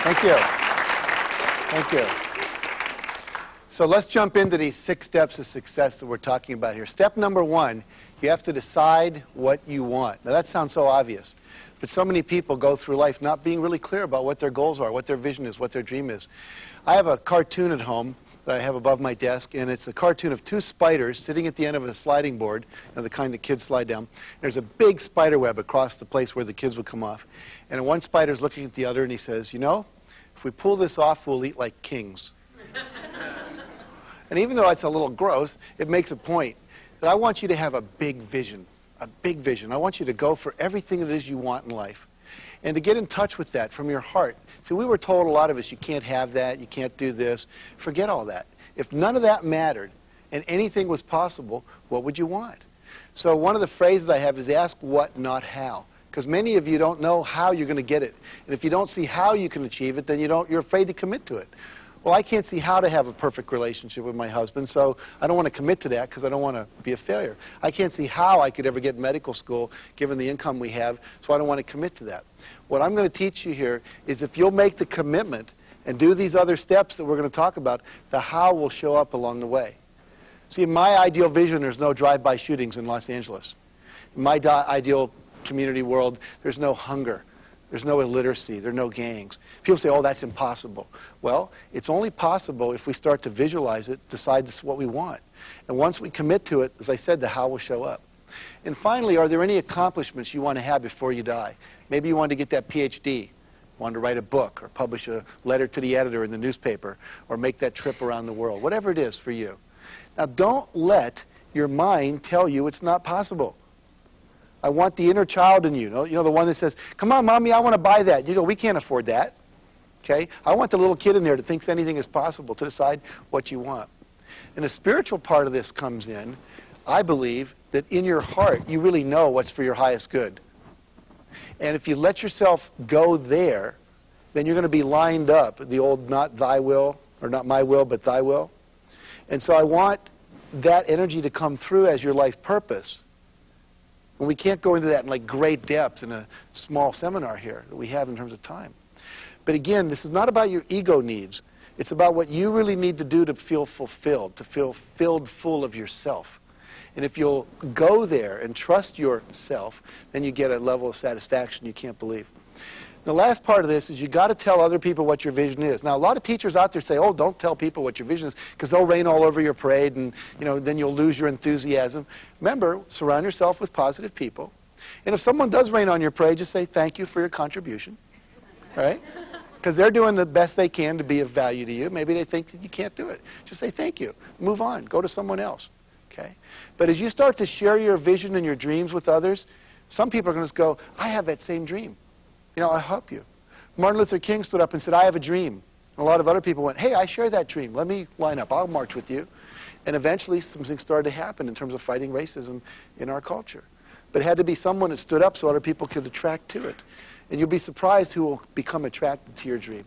Thank you. Thank you. So let's jump into these 6 steps of success that we're talking about here. Step number 1, you have to decide what you want. Now that sounds so obvious, but so many people go through life not being really clear about what their goals are, what their vision is, what their dream is. I have a cartoon at home that I have above my desk, and it's a cartoon of 2 spiders sitting at the end of a sliding board, the kind that kids slide down. There's a big spider web across the place where the kids would come off. And one spider's looking at the other, and he says, you know, if we pull this off, we'll eat like kings. And even though it's a little gross, it makes a point that I want you to have a big vision, a big vision. I want you to go for everything that it is you want in life. And to get in touch with that from your heart. See, we were told, a lot of us, you can't have that, you can't do this. Forget all that. If none of that mattered and anything was possible, what would you want? So one of the phrases I have is ask what, not how. Because many of you don't know how you're going to get it. And if you don't see how you can achieve it, then you're afraid to commit to it. Well, I can't see how to have a perfect relationship with my husband, so I don't want to commit to that because I don't want to be a failure. I can't see how I could ever get medical school given the income we have, so I don't want to commit to that. What I'm going to teach you here is if you'll make the commitment and do these other steps that we're going to talk about, the how will show up along the way. See, in my ideal vision, there's no drive-by shootings in Los Angeles. In my ideal community world, there's no hunger. There's no illiteracy. There are no gangs. People say, oh, that's impossible. Well, it's only possible if we start to visualize it, decide this is what we want. And once we commit to it, as I said, the how will show up. And finally, are there any accomplishments you want to have before you die? Maybe you want to get that PhD, want to write a book, or publish a letter to the editor in the newspaper, or make that trip around the world, whatever it is for you. Now, don't let your mind tell you it's not possible. I want the inner child in you, the one that says, come on, Mommy, I want to buy that. You go, we can't afford that. Okay? I want the little kid in there that thinks anything is possible to decide what you want. And the spiritual part of this comes in, I believe, that in your heart, you really know what's for your highest good. And if you let yourself go there, then you're going to be lined up, the old not thy will, or not my will, but thy will. And so I want that energy to come through as your life purpose. And we can't go into that in like great depth in a small seminar here that we have in terms of time. But again, this is not about your ego needs. It's about what you really need to do to feel fulfilled, to feel filled full of yourself. And if you'll go there and trust yourself, then you get a level of satisfaction you can't believe. The last part of this is you got to tell other people what your vision is. Now, a lot of teachers out there say, oh, don't tell people what your vision is because they'll rain all over your parade and then you'll lose your enthusiasm. Remember, surround yourself with positive people. And if someone does rain on your parade, just say thank you for your contribution, right? Because they're doing the best they can to be of value to you. Maybe they think that you can't do it. Just say thank you. Move on. Go to someone else. Okay? But as you start to share your vision and your dreams with others, some people are going to go, I have that same dream. I'll help you. Martin Luther King stood up and said, I have a dream. And a lot of other people went, hey, I share that dream. Let me line up. I'll march with you. And eventually some things started to happen in terms of fighting racism in our culture. But it had to be someone that stood up so other people could attract to it. And you'll be surprised who will become attracted to your dream.